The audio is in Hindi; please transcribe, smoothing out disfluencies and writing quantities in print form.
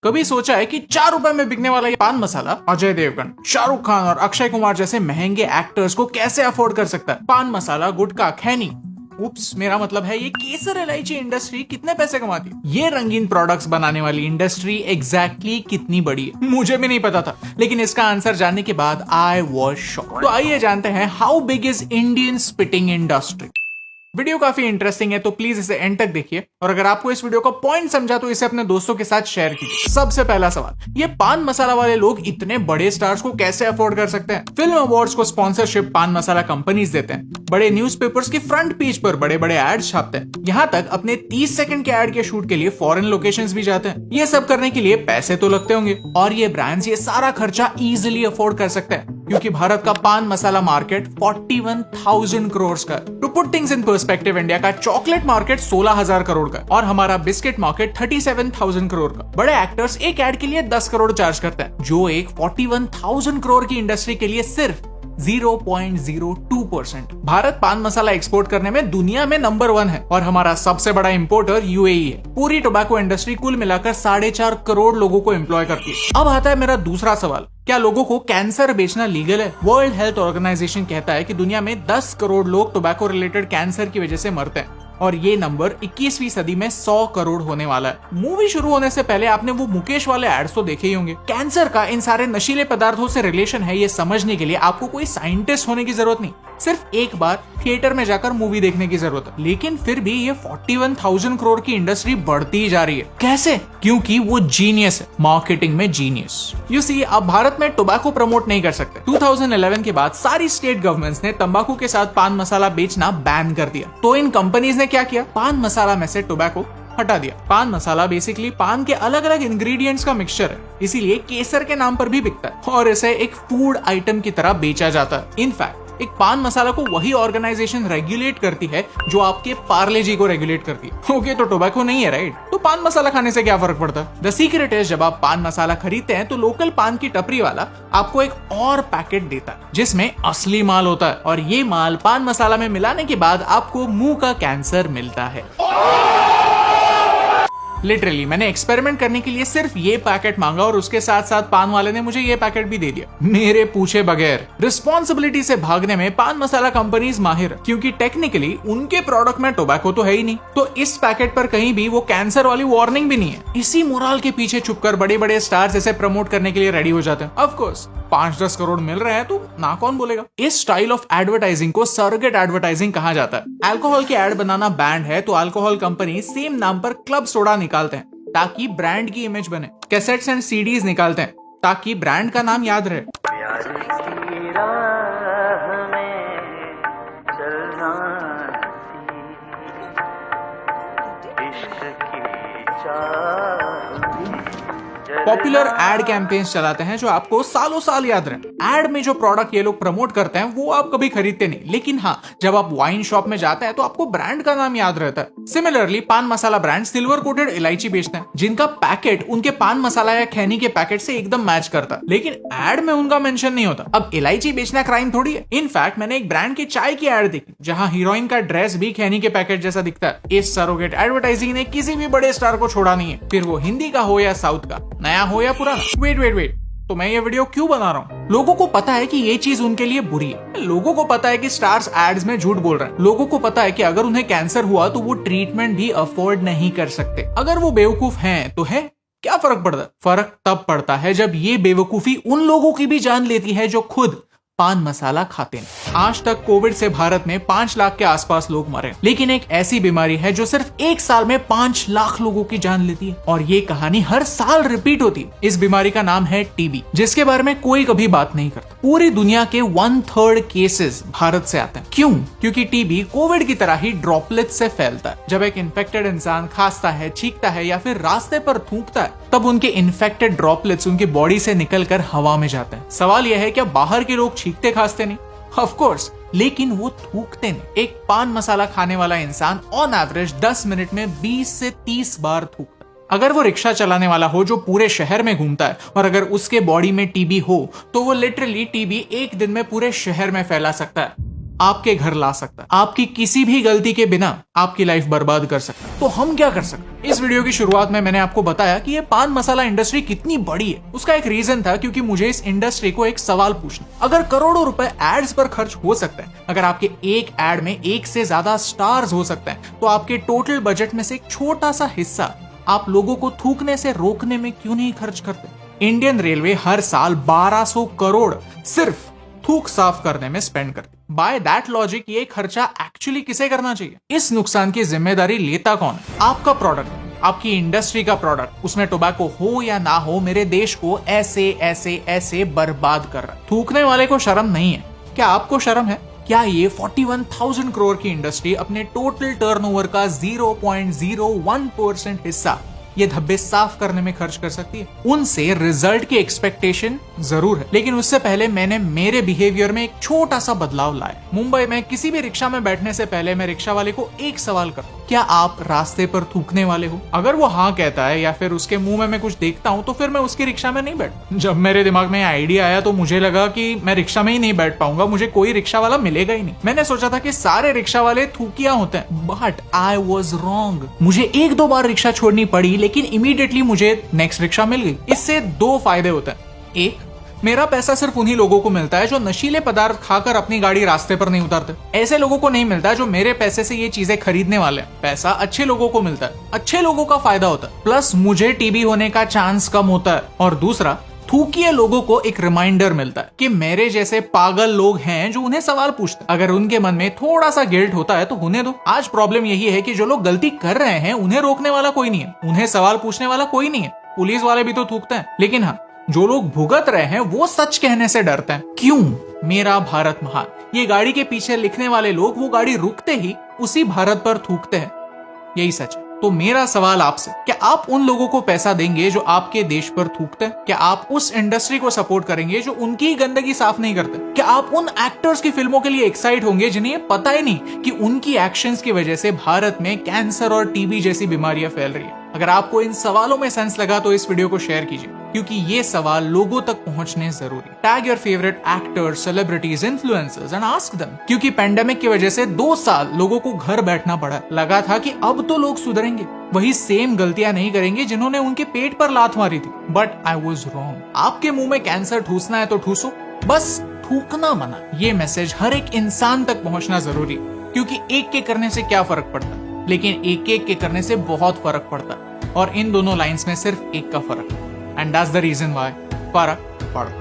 कभी सोचा है कि 4 रुपए में बिकने वाला ये पान मसाला अजय देवगन, शाहरुख खान और अक्षय कुमार जैसे महंगे एक्टर्स को कैसे अफोर्ड कर सकता है? पान मसाला, गुटखा, खैनी, उप्स, मेरा मतलब है ये केसर इलायची इंडस्ट्री कितने पैसे कमाती है? ये रंगीन प्रोडक्ट्स बनाने वाली इंडस्ट्री एग्जैक्टली कितनी बड़ी है मुझे भी नहीं पता था, लेकिन इसका आंसर जानने के बाद आई वाज शॉक्ड। तो आइए जानते हैं how big is Indian spitting industry. Video काफी इंटरेस्टिंग है तो प्लीज इसे एंड तक देखिए, और अगर आपको इस वीडियो का पॉइंट समझा तो इसे अपने दोस्तों के साथ शेयर कीजिए। सबसे पहला सवाल, ये पान मसाला वाले लोग इतने बड़े स्टार्स को कैसे अफोर्ड कर सकते हैं? फिल्म अवार्ड्स को स्पॉन्सरशिप पान मसाला कंपनीज देते हैं, बड़े न्यूज़पेपर्स के फ्रंट पेज पर बड़े बड़े एड्स छापते हैं, यहाँ तक अपने 30 सेकंड के एड के शूट के लिए फॉरेन लोकेशंस भी जाते हैं। ये सब करने के लिए पैसे तो लगते होंगे, और ये ब्रांड्स ये सारा खर्चा इजिली अफोर्ड कर सकते हैं क्योंकि भारत का पान मसाला मार्केट 41,000 करोड़ का। To put things in perspective, India का चॉकलेट मार्केट 16,000 करोड़ का और हमारा बिस्किट मार्केट 37,000 करोड़ का। बड़े एक्टर्स एक एड के लिए 10 करोड़ चार्ज करते हैं, जो एक 41,000 करोड़ की इंडस्ट्री के लिए सिर्फ 0.02%। भारत पान मसाला एक्सपोर्ट करने में दुनिया में नंबर 1 है और हमारा सबसे बड़ा इंपोर्टर यूएई है। पूरी टोबैको इंडस्ट्री कुल मिलाकर 4.5 करोड़ लोगों को एम्प्लॉय करती है। अब आता है मेरा दूसरा सवाल, क्या लोगों को कैंसर बेचना लीगल है? वर्ल्ड हेल्थ ऑर्गेनाइजेशन कहता है कि दुनिया में 10 करोड़ लोग टोबैको रिलेटेड कैंसर की वजह से मरते हैं और ये नंबर 21वीं सदी में 100 करोड़ होने वाला है। मूवी शुरू होने से पहले आपने वो मुकेश वाले एड्स तो देखे ही होंगे। कैंसर का इन सारे नशीले पदार्थों से रिलेशन है, ये समझने के लिए आपको कोई साइंटिस्ट होने की जरूरत नहीं, सिर्फ एक बार थिएटर में जाकर मूवी देखने की जरूरत है। लेकिन फिर भी ये 41,000 करोड़ की इंडस्ट्री बढ़ती ही जा रही है। कैसे? क्योंकि वो जीनियस है, मार्केटिंग में जीनियस। यू सी, अब भारत में टोबैको प्रमोट नहीं कर सकते। 2011 के बाद सारी स्टेट गवर्नमेंट्स ने तंबाकू के साथ पान मसाला बेचना बैन कर दिया। तो इन कंपनीज ने क्या किया? पान मसाला में से टोबैको हटा दिया। पान मसाला बेसिकली पान के अलग अलग इंग्रेडिएंट्स का मिक्सचर है, इसीलिए केसर के नाम पर भी बिकता है और इसे एक फूड आइटम की तरह बेचा जाता है। इनफैक्ट एक पान मसाला को वही ऑर्गेनाइजेशन रेगुलेट करती है जो आपके पार्ले जी को रेगुलेट करती है। ओके, तो टोबैको नहीं है, राइट? तो पान मसाला खाने से क्या फर्क पड़ता है? द सीक्रेट है, जब आप पान मसाला खरीदते हैं तो लोकल पान की टपरी वाला आपको एक और पैकेट देता है जिसमें असली माल होता है, और ये माल पान मसाला में मिलाने के बाद आपको मुंह का कैंसर मिलता है। लिटरली मैंने एक्सपेरिमेंट करने के लिए सिर्फ ये पैकेट मांगा और उसके साथ साथ पान वाले ने मुझे ये पैकेट भी दे दिया, मेरे पूछे बगैर। रिस्पॉन्सिबिलिटी से भागने में पान मसाला कंपनीज माहिर, क्योंकि टेक्निकली उनके प्रोडक्ट में टोबैको तो है ही नहीं, तो इस पैकेट पर कहीं भी वो कैंसर वाली वार्निंग भी नहीं है। इसी मोरल के पीछे छुपकर बड़े बड़े स्टार्स इसे प्रमोट करने के लिए रेडी हो जाते हैं। ऑफ कोर्स 5-10 करोड़ मिल रहे हैं तो ना कौन बोलेगा। इस स्टाइल ऑफ एडवर्टाइजिंग को सरोगेट एडवर्टाइजिंग कहा जाता है। अल्कोहल की एड बनाना बैंड है तो अल्कोहल कंपनी सेम नाम पर क्लब सोडा निकालते हैं ताकि ब्रांड की इमेज बने। कैसेट्स एंड सीडीज निकालते हैं ताकि ब्रांड का नाम याद रहे। पॉपुलर एड कैंपेन्स चलाते हैं जो आपको सालों साल याद रहे। एड में जो प्रोडक्ट ये लोग प्रमोट करते हैं वो आप कभी खरीदते नहीं, लेकिन हाँ, जब आप वाइन शॉप में जाते हैं तो आपको ब्रांड का नाम याद रहता है। सिमिलरली पान मसाला ब्रांड सिल्वर कोटेड इलायची बेचते हैं जिनका पैकेट उनके पान मसाला या खैनी के पैकेट से एकदम मैच करता है, लेकिन एड में उनका मेंशन नहीं होता। अब इलायची बेचना क्राइम थोड़ी है। इनफैक्ट मैंने एक ब्रांड की चाय की एड देखी जहाँ हीरोइन का ड्रेस भी खैनी के पैकेट जैसा दिखता है। इस सरोगेट एडवर्टाइजिंग ने किसी भी बड़े स्टार को छोड़ा नहीं है, फिर वो हिंदी का हो या साउथ का, नया हो या पुराना। वेट, तो मैं ये वीडियो क्यों बना रहा हूँ? लोगों को पता है कि ये चीज उनके लिए बुरी है। लोगों को पता है कि स्टार्स एड्स में झूठ बोल रहे हैं। लोगों को पता है कि अगर उन्हें कैंसर हुआ तो वो ट्रीटमेंट भी अफोर्ड नहीं कर सकते। अगर वो बेवकूफ हैं तो है, क्या फर्क पड़ता है? फर्क तब पड़ता है जब ये बेवकूफी उन लोगों की भी जान लेती है जो खुद पान मसाला खाते हैं। आज तक कोविड से भारत में 5 लाख के आसपास लोग मरे, लेकिन एक ऐसी बीमारी है जो सिर्फ 1 साल में 5 लाख लोगों की जान लेती है, और ये कहानी हर साल रिपीट होती है। इस बीमारी का नाम है टीबी, जिसके बारे में कोई कभी बात नहीं करता। पूरी दुनिया के 1/3 केसेस भारत से आते हैं। क्यों? क्योंकि टीबी कोविड की तरह ही ड्रॉपलेट से फैलता है। जब एक इन्फेक्टेड इंसान खांसता है, छींकता है या फिर रास्ते पर थूकता है, तब उनके इन्फेक्टेड ड्रॉपलेट्स उनकी बॉडी से निकलकर हवा में जाते हैं। सवाल यह है, क्या बाहर के लोग छींकते खांसते नहीं? ऑफ कोर्स, लेकिन वो थूकते नहीं। एक पान मसाला खाने वाला इंसान ऑन एवरेज 10 मिनट में 20 से 30 बार थूकता है। अगर वो रिक्शा चलाने वाला हो जो पूरे शहर में घूमता है और अगर उसके बॉडी में टीबी हो तो वो लिटरली टीबी एक दिन में पूरे शहर में फैला सकता है। आपके घर ला सकता है, आपकी किसी भी गलती के बिना आपकी लाइफ बर्बाद कर सकता है। तो हम क्या कर सकते हैं? इस वीडियो की शुरुआत में मैंने आपको बताया कि ये पान मसाला इंडस्ट्री कितनी बड़ी है। उसका एक रीजन था क्योंकि मुझे इस इंडस्ट्री को एक सवाल पूछना, अगर करोड़ों रुपए एड्स पर खर्च हो सकते हैं, अगर आपके एक एड में एक से ज्यादा स्टार्स हो सकते हैं, तो आपके टोटल बजट में से एक छोटा सा हिस्सा आप लोगों को थूकने से रोकने में क्यों नहीं खर्च करते? इंडियन रेलवे हर साल 1200 करोड़ सिर्फ थूक साफ करने में स्पेंड करती। बाय दैट लॉजिक ये खर्चा एक्चुअली किसे करना चाहिए? इस नुकसान की जिम्मेदारी लेता कौन है? आपका प्रोडक्ट, आपकी इंडस्ट्री का प्रोडक्ट, उसमें टोबैको हो या ना हो, मेरे देश को ऐसे ऐसे ऐसे बर्बाद कर रहा है। थूकने वाले को शर्म नहीं है, क्या आपको शर्म है? क्या ये 41,000 करोड़ की इंडस्ट्री अपने टोटल टर्नओवर का 0.01% हिस्सा ये धब्बे साफ करने में खर्च कर सकती है? उनसे रिजल्ट की एक्सपेक्टेशन जरूर है, लेकिन उससे पहले मैंने मेरे बिहेवियर में एक छोटा सा बदलाव लाया। मुंबई में किसी भी रिक्शा में बैठने से पहले मैं रिक्शा वाले को एक सवाल करता हूं, क्या आप रास्ते पर थूकने वाले हो? अगर वो हाँ कहता है या फिर उसके मुंह में मैं कुछ देखता हूँ तो फिर मैं उसकी रिक्शा में नहीं बैठ। जब मेरे दिमाग में आइडिया आया तो मुझे लगा कि मैं रिक्शा में ही नहीं बैठ पाऊंगा, मुझे कोई रिक्शा वाला मिलेगा ही नहीं। मैंने सोचा था कि सारे रिक्शा वाले थूकिया होते हैं, बट आई वॉज रॉन्ग। मुझे एक दो बार रिक्शा छोड़नी पड़ी, लेकिन इमीडिएटली मुझे नेक्स्ट रिक्शा मिल गई। इससे दो फायदे होते हैं। एक, मेरा पैसा सिर्फ उन्हीं लोगों को मिलता है जो नशीले पदार्थ खाकर अपनी गाड़ी रास्ते पर नहीं उतारते। ऐसे लोगों को नहीं मिलता जो मेरे पैसे से ये चीजें खरीदने वाले हैं। पैसा अच्छे लोगों को मिलता है, अच्छे लोगों का फायदा होता है, प्लस मुझे टीबी होने का चांस कम होता है। और दूसरा, थूकिए लोगों को एक रिमाइंडर मिलता है कि मेरे जैसे पागल लोग हैं जो उन्हें सवाल पूछते हैं। अगर उनके मन में थोड़ा सा गिल्ट होता है तो होने दो। आज प्रॉब्लम यही है कि जो लोग गलती कर रहे हैं उन्हें रोकने वाला कोई नहीं है, उन्हें सवाल पूछने वाला कोई नहीं है। पुलिस वाले भी तो थूकते हैं, लेकिन हाँ, जो लोग भुगत रहे हैं वो सच कहने से डरते हैं। क्यों? मेरा भारत महान, ये गाड़ी के पीछे लिखने वाले लोग वो गाड़ी रुकते ही उसी भारत पर थूकते हैं, यही सच है। तो मेरा सवाल आपसे, क्या आप उन लोगों को पैसा देंगे जो आपके देश पर थूकते हैं? क्या आप उस इंडस्ट्री को सपोर्ट करेंगे जो उनकी गंदगी साफ नहीं करते? क्या आप उन एक्टर्स की फिल्मों के लिए एक्साइट होंगे जिन्हें पता ही नहीं कि उनकी एक्शंस की वजह से भारत में कैंसर और टीबी जैसी बीमारियां फैल रही है? अगर आपको इन सवालों में सेंस लगा तो इस वीडियो को शेयर कीजिए, क्योंकि ये सवाल लोगों तक पहुंचने जरूरी। Tag your favourite actors, celebrities, influencers and ask them. क्योंकि पेंडेमिक की वजह से 2 साल लोगों को घर बैठना पड़ा। लगा था कि अब तो लोग सुधरेंगे, वही सेम गलतियां नहीं करेंगे जिन्होंने उनके पेट पर लात मारी थी, बट आई वाज रॉन्ग। आपके मुंह में कैंसर ठूसना है तो ठूसो, बस थूकना मना। ये मैसेज हर एक इंसान तक पहुंचना जरूरी, क्योंकि एक के करने से क्या फर्क पड़ता है, लेकिन एक एक के करने से बहुत फर्क पड़ता है। और इन दोनों लाइंस में सिर्फ एक का फर्क है, and that's the reason why फर्क पड़ता है।